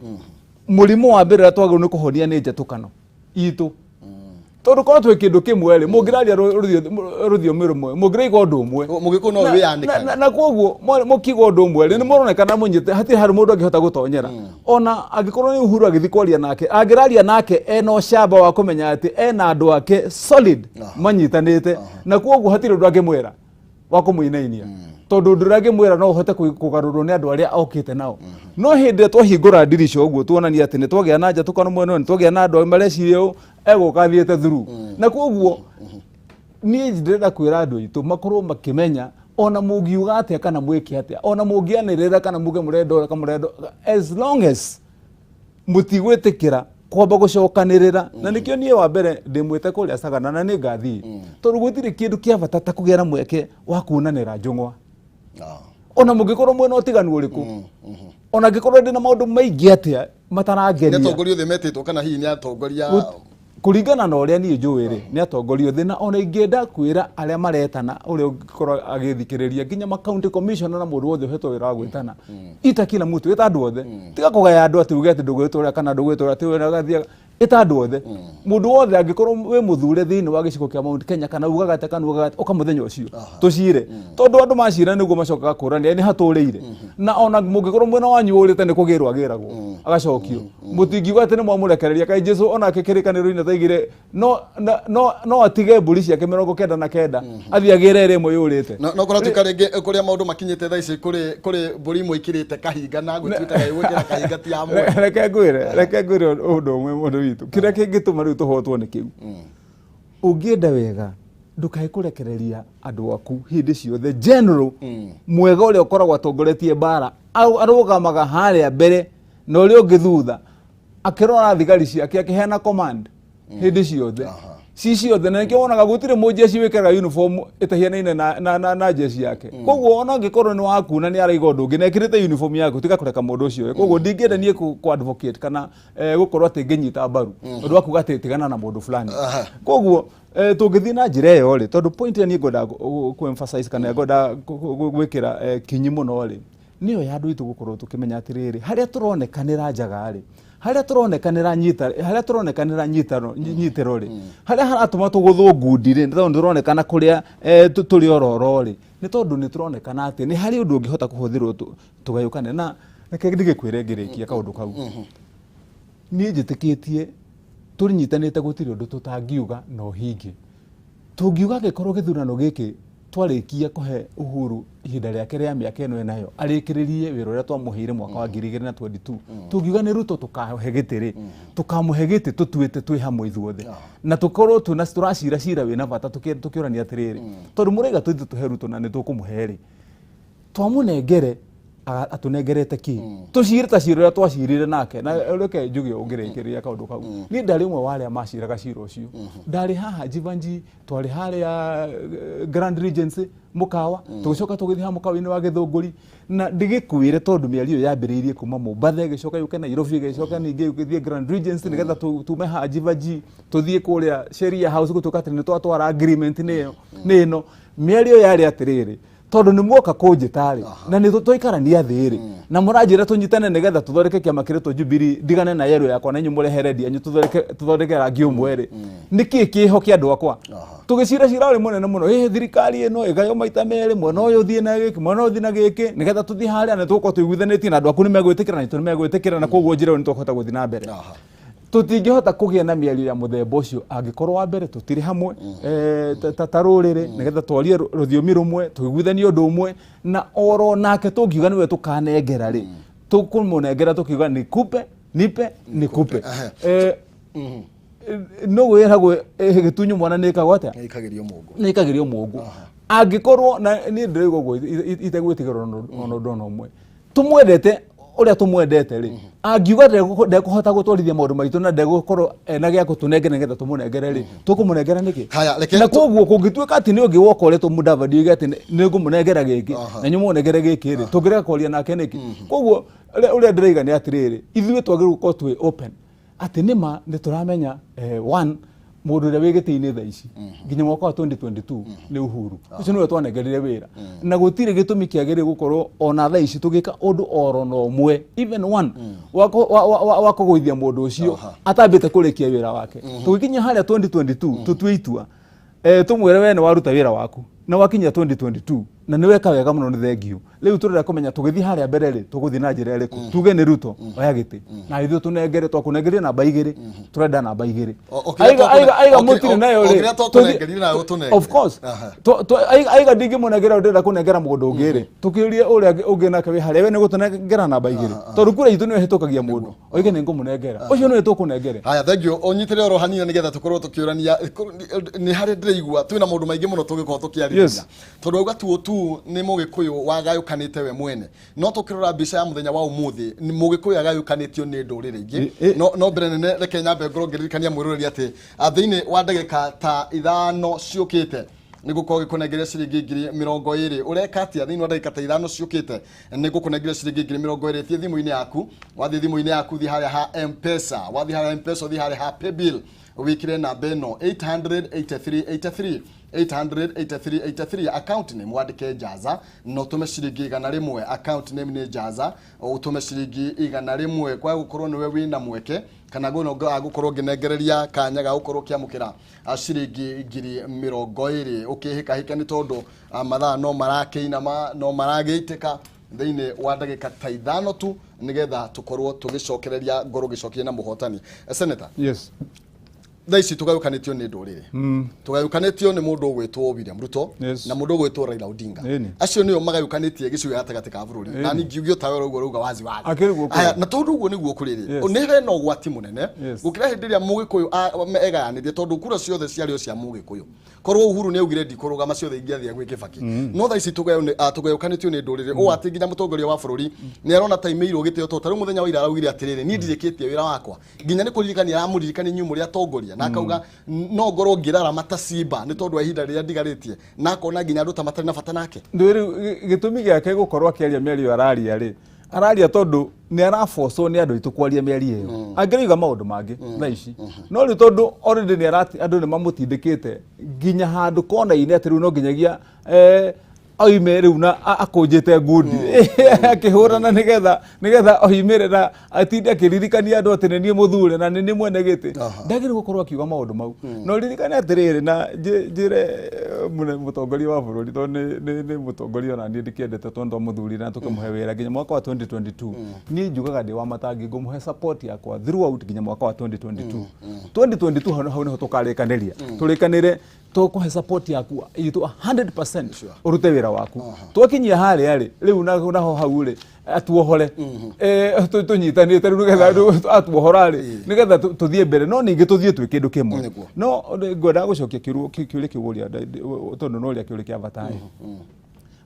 må rimå wa mbere twagä nä kå honia nä njatå kano itå tondå korwo twä kä ndå kä mwe rä må ngä raria rå thiå mä rå mwe må ngä raiga å ndå å mwe na koguo må kiuga å ndå å mwe rä nä må ronekana må nyitä hatirä harä må ndå angä hota gå tonyera ona angä korwo nä Uhuru agä thiä kwaria nake angä raria nake ena å camba wa kå menya atä ena andå ake solid manyitanä te na koguo hatirä å ndå angä mwera wa kå må inainia tondå ndå rä angä mwä ra no å hote kå garå rwo nä andå arä a okä te nao no hä ndä ä twahingå ra ndirisha å guo tuonania atä nä twagä a na njatå kano mwena nä twagä a na andå mareciria å egå kathiä te thuru na koguo niä ndä renda kwä ra andå aitå makorwo makä menya ona må ngiuga atä kana mwä ke atä ona må ngä anä rä ra kana muge må rendo as long as må tigwä tä kä ra kwamba gå cokanä rä ra na nä kä o niä wa mbere ndä mwä te kå rä a Sagana na nä ngathiä tondå gå tirä kä ndå kä a bata ta kå gä a na mweke wa kunanä ra njång'wa ona må ngä korwo mwena å tiganu å rä kå ona ngä korwo ndä na maå ndå maingä atä a matarangenia
atongoria othe metĩtwo kana hihi nĩ atongoria
kuringana na ũrĩa niĩ njũĩ rĩ nĩ atongoria othe na ona ingĩenda kwĩra arĩa maretana ũrĩa ũngĩkorwo agĩthikĩrĩria nginya ma county commissioner na mũndũ wothe ũhetwo wĩra wa gwĩtana ita kila mtu ĩta andũ othe tiga kũgaya andũ atĩ uge atĩ ndũgwĩtwo ũrĩa kana ndũgwĩtwo ũrĩa atĩ wĩra gathiĩ ĩta andũ othe mũndũ wothe angĩkorwo wĩ mũthure thĩinĩ wa gĩcigo kĩa Mount Kenya kana ugaga atĩ kana ugaga ũka mũthenya ũcio tũcire tondũ andũ macira nĩguo macokaga kũrania nĩ hatũrĩire na ona mũngĩkorwo mwena wanyu ũrĩte nĩ kũgĩrwo agĩragwo agacokio mũtingiuga atĩ nĩ mwamũrekereria kaĩ Jesũ ona kĩrĩkanĩro-inĩ taigire no atige mbũri ciake 99 athiĩ agĩre ĩrĩa ĩmwe yũrĩte
no kũratuĩka rĩngĩ kũrĩa maũndũ makinyĩte thaa ici kũrĩ mbũri imwe ikĩrĩte kahinga na gũtuĩkaga gwĩkĩra kahinga ti amwe
reke ngwĩre ũndũ ũmwe mũndũ witũ kĩrĩa kĩngĩtũma rĩu tũhotwo nĩ kĩu ũngĩenda wega ndũkae kũrekereria andũ aku hĩndĩ ciothe general mwega ũrĩa ũkoragwo atongoretie mbara arũgamaga harĩa mbere na ũrĩa ũngĩ thutha akĩrora thigari ciake akĩheana command hĩndĩ ciothe ciothe na nĩkĩo wonaga gũtirĩ mũjeshi wĩkĩraga uniform ĩtahianaine na jeshi yake koguo ona angĩkorwo nĩ wakuna nĩ araiga ũndũ ũngĩ na ekĩrĩte uniform yaku tiga kũreka mũndũ ũcio koguo ndingĩenda niĩ kũ advocate kana gũkorwo atĩ ngĩnyita mbaru ũndũ wa kuga atĩ tigana na mũndũ fulani koguo tũngĩthiĩ na njĩra ĩyo rĩ tondũ point niĩ ngwenda ku-emphasize kana ngwenda gwĩkĩra kinyi mũno rĩ nĩyo ya andũ itũ gũkorwo tũkĩmenya atĩrĩrĩ harĩa tũronekanĩra njaga rĩ harĩa tũronekanĩra nyitĩro rĩ harĩa haratũma tũgũthwo ngundi rĩ tondũ ndĩronekana kũrĩa tũrĩ ororo rĩ nĩ tondũ nĩ tũronekana atĩ nĩ harĩ ũndũ ũngĩhota kũhũthĩrwo tũgayũkane na reke ndĩgĩkwĩre ngĩrĩkia kaũndũ kau niĩ njĩtĩkĩtie tũrinyitanĩte gũtirĩ ũndũ tũtangiuga na ũhinge tũngiuga gĩkorwo gĩthurano gĩkĩ twarĩkia kũhe Uhuru ihinda rĩake rĩa mĩaka ĩno enayo arĩkĩrĩrie wĩra ũrĩa twamũheire mwaka wa 2022 tũngiuga nĩ Ruto tũkahe gĩtĩ rĩ tũkamũhe gĩtĩ tũtuĩte twĩ hamwe ithuothe na tũkorwo tũracira cira wĩna bata tũkĩũrania atĩrĩrĩ tondũ mũraiga tũthiĩ tũhe Ruto na nĩ tũkũmũhe rĩ twamũnengere atũnengerete kĩ tũcire ta cira ũrĩa twacirire nake na reke njuge ũngĩrĩkĩrĩria kaũndũ kau niĩ ndarĩ ũmwe wa arĩa maciraga cira ũcio ndarĩ haha Jivanji twarĩ harĩa Grand Regency mũkawa tũgĩcoka tũgĩthiĩ ha mũkawa-inĩ wa Gĩthũngũri na ndĩgĩkwĩre tondũ mĩario yambĩrĩirie kuma Mombatha ĩgĩcoka yũke Nairobi ĩgĩcoka ningĩ gĩthiĩ Grand Regency nĩgetha tume haha Jivanji tũthiĩ kũrĩa Sheria House gũtuĩka atĩ nĩ twatwara agreement nĩ ĩno mĩario yarĩ atĩrĩrĩ tondũ nĩ muoka kũnjĩtarĩ na nĩ tũikarania thĩ rĩ na mũranjĩra tũnyitane nĩgetha tũthondeke kĩama kĩrĩtwo Jubilee ndigane na yerũ yakwa na inyuĩ mũrehere ndianyu tũthondeke rangi ũmwe rĩ nĩkĩ kĩho kĩa andũ akwa tũgĩcira cira ũrĩ mũnene mũno thirikari ĩno ĩgayo maita merĩ mwena ũyũ ũthiĩ na gĩkĩ mwena ũyũ ũthiĩ na gĩkĩ nĩgetha tũthiĩ harĩa na tũgũkorwo tũiguithanĩtie na andũ aku nĩ megwĩtĩkĩra na itũ nĩ megwĩtĩkĩra na koguo njĩra ĩyo nĩ tũkũhota gũthiĩ na mbere tũtingĩhota kũgĩa na mĩario ya mũthemba ũcio angĩkorwo wa mbere tũtirĩ hamwe ta rũrĩrĩ nĩgetha twarie rũthiomi rũmwe tũiguithanie ũndũ ũmwe na oro nake tũngiuga nĩwe tũkanengera rĩ tũkũmũnengera tũkiuga nikupe no gwĩragwo gĩtunyu mwana nĩkagwo atĩa nĩkagĩrio mũngũ angĩkorwo na niĩ ndĩrauga ũguo itegwĩtigĩrwo ona ũndũ ona ũmwe tũmwendete ũrĩa tũmwendete rĩ angiuga ndekũhota gũtwarithia maũndũ maitũ na ndegũkorwo ena gĩa gũtũnengera nĩgetha tũmũnengere rĩ tũkũmũnengera nĩkĩ na koguo kũngĩtuĩka atĩ nĩ ũngĩ woka ũretwo Mudavadi uge atĩ nĩ ngũmũnengera gĩkĩ na nyuĩ mũnengere gĩkĩ rĩ tũngĩreka kwaria nake nĩkĩ koguo ũrĩa ndĩrauga nĩ atĩrĩrĩ ithuĩ twagĩrĩirwo gũkorwo twĩ open atĩ nĩma nĩ tũramenya one mundu ria wigiti-ini tha ici nginya mwaka wa 2022 ni Uhuru ucio niwe twanegerire wira na gutire gitumi kiagire gukorwo ona tha ici tugika undu oro no umwe even one wa kuguithia mundu ucio atambite kurikia wira wake tugikinya haria 2022 tutue itua tumwire we ni waruta wira waku na wakinya 2022 na niweka wega muno ni thengio riu turira kumenya tugithi haria mbere ri tuguthi na njira iriku tuge ni Ruto oya giti na ithu tunengere twakunengerire namba 2 turenda namba 2 aiga mutiri nayo ri of course aiga dingi munengera ndenda kunengera mundu ungiri tukiurie uria ungi nake wi haria we ni gutunengera namba 2 tondu kura itu niwe hitukagia mundu oige ni ngumunengera ucio niwe tukunengere
haya thengio onyitire oro hanini nigetha tukorwo tukiurania ni haria ndiraigua twina maundu maingi muno tugikorwo tukiarithia tondu auga tu ni mugikuyu wagayukanite we mwene no tukirora mbica ya muthenya wa umuthi ni mugikuyu agayukanitio ni ndurire ingi no mbere nene reke nyambe ngoro ngirikania mwiroreri ati thiini wa ndagika ta 5 ciukite nigukorwo gikunengeria ciringi 20,000 ureka atia thiini wa ndagika ta 5 ciukite nigukunengeria ciringi 20,000 tie thimu-ini yaku wathi thimu-ini yaku thi haria ha M-Pesa wathi haria M-Pesa thi haria ha paybill wikire namba ino 883 883 account name wandike Jaza no tume ciringi 100 account name ni Jaza utume ciringi 100 kwa gukorwo niwe wina mweke kana gono gukorwo nginengereria kanya ga gukorwo kiamukira ciringi 20,000 ukihika hika ni tondu mathaa no marakiinama no maragiitika thiini wa ndagika ta 5 tu nigetha tukorwo tugicokereria ngoro gicokie na muhotani Seneta.
Yes.
Thaici tugayukanitio ni ndurire tugayukanitio ni mundu gwitwo William Ruto na mundu gwitwo Raila Odinga acio nio magayukanitie gicigo gatagati ka bururi na ni ngiugio tawe rugo ruga wazi aya na tondu uguo niguo kuriri unihe no gwati munene gukira hindi ria mugikuyu egayanithie tondu kura ciothe ciario cia mugikuyu korwo Uhuru ni augire ndikurugama ciothe ingiathia gwi Kibaki no thaici tugayukanitio ni ndurire o ati nginya mutongoria wa bururi ni arona time iro gitio to taru muthenya wa ira augire atiriri ni ndirikitie wira wakwa nginya ni kuririkania amuririkania nyumu ria tongoria na kauga no ngoro ngirara matasimba ni tondu ihinda ria ndigaritie na kona nginya nduta matari na bata nake
ndwiri gitumi giake gukorwo akiaria miario araria tondu ni arafoso ni andu itu kwaria miario iyo angiriuga maundu mangi tha ici no ri tondu already ni arati andu ni mamutindikite nginya handu kona ine ati riu no nginyagia oime riu na akunjite ngundi akihurana nigetha oimire na atinde akiririkania andu ati ni muthure na ni mwene giti ndagire gukorwo akiuga maundu mau no ririkane atiriri na njire mutongoria wa bururi to ni mutongoria na ni ndikiendete tondu muthuri na tukimuhe wira nginya mwaka wa 2022 ni njugaga ndi wa Matangi ngumuhe support yakwa throughout nginya mwaka wa 2022 hau niho tukarikaniria turikanire tukuhe support yaku itu 100% urute wira waku twakinyia haria ri riu naho hau ri atuohore tunyitanite riu nigetha atuohora ri nigetha tuthie mbere no ningi tuthie twi kindu kimwe no ngwenda gucokia kiuria kiuria tondu no ria kiuria kia vatai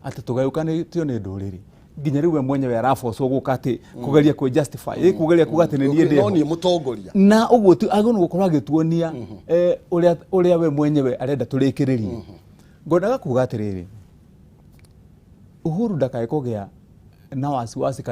ati tugayukanitio ni nduriri nginya riu we mwenyewe arafocwo guka ati kugeria ku justify kugeria kuga ati ni ndie
ni mutongoria
na uguo tu agono gukorwa agituonia uria we mwenyewe arenda turikiririe ngonaga kuga atiriri Uhuru ndakae kugia na wasiwasi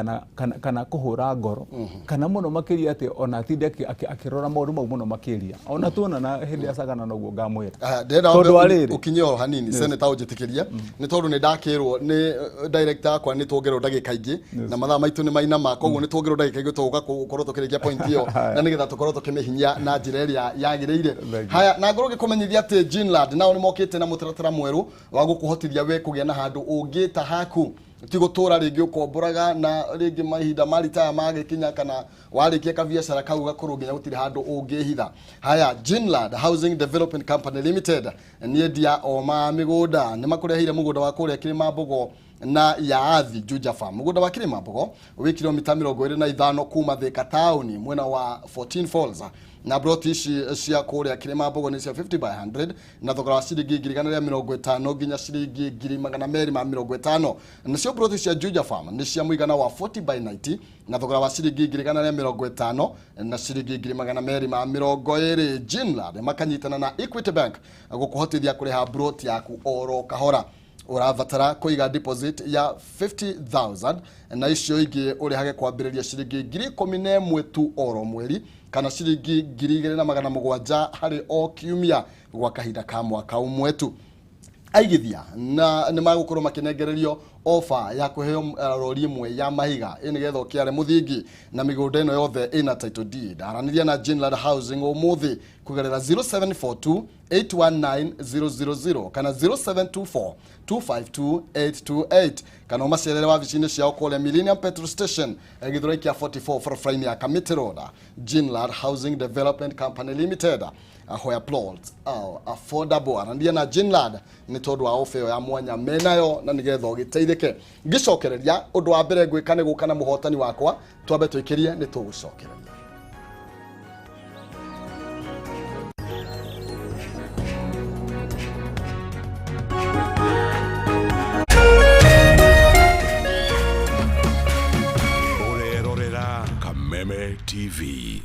kana kuhura ngoro kana muno makiria ati ona atinde akirora maundu mau muno makiria ona tuona na hindi acagana noguo ngamwira
tondu ukinyio hanini Seneta ujitikiria ni tondu ni ndakirwo ni director akwa ni twongerwo ndagika ingi na mathaa maitu ni mainama koguo ni twongerwo ndagika ingi tuguka gukorwo tukirikia point iyo na nigetha tukorwo tukimihinya na njira iria yagireire haya na ngoro gikumenyithia ati Jinlad nao ni mokite na mutaratara mweru wa gukuhotithia we kugia na handu ungita haku tigotora ringi ukomboraga na ringi mahinda maritaya magikinya kana warikia ka biashara kau gakorwo nginya gutiri handu ungihitha haya Jinlad Housing Development Company Limited ni endia oma migunda ni makurehire mugunda wa kuria Kirima Mbogo na Yaathi Juja Farm mugunda wa Kirima Mbogo wi kilomita 25 kuma Thika Town mwena wa 14 Falls na broti cia kuria Kirima Mbogo ni cia 50 by 100 na thogora wa ciringi 150 nginya ciringi 250 nacio broti cia Juja Farm ni cia muigana wa 40 by 90 na thogora wa ciringi 150 na ciringi 220 Jinlad makanyitana na Equity Bank gukuhotithia kuriha broti yaku oro kahora uravatara kuiga deposit ya 50,000 na icio ingi urihage kwambiriria ciringi 11,000 tu oro mweri kana ciringi 2,700 hari o kiumia gwa kahinda ka mwaka umwe tu. Aigithia na nĩ magũkorwo makinengererio ofa ya kuheo rori imwe ya mahiga inigetha ukiare muthingi na migunda ino yothe ina title deed. Araniria na Jinland Housing umuthi kugerera 0742 819 kana 0724 252 828 kana umacerere wabici-inĩ ciao kũrĩa Millennium Petrol Station Githurai kia 44 Farafraini ya Kamiti Road. Jinland Housing Development Company Limited ahoya plots affordable. Araniria na Jinland ni tondu wa ofeo ya mwanya menayo na nigetha ũgĩteithĩke. Ngicokereria ũndũ wa mbere gwĩka nĩ gũka na mũhotani wakwa twambe twĩkĩrie nĩ tũgũcokereria.
Urerorera Kameme TV.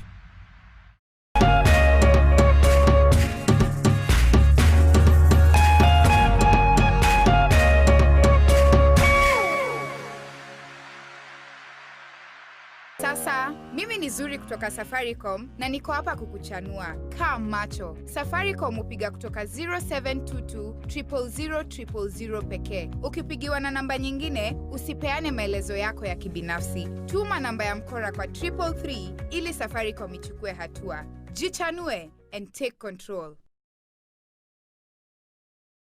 Sasa, mimi ni Zuri kutoka Safaricom na niko hapa kukuchanua. Kaa macho. Safaricom upiga kutoka 0722 000 000 pekee. Ukipigiwa na namba nyingine, usipeane maelezo yako ya kibinafsi. Tuma namba ya mkora kwa 333 ili Safaricom ichukue hatua. Jichanue and take control.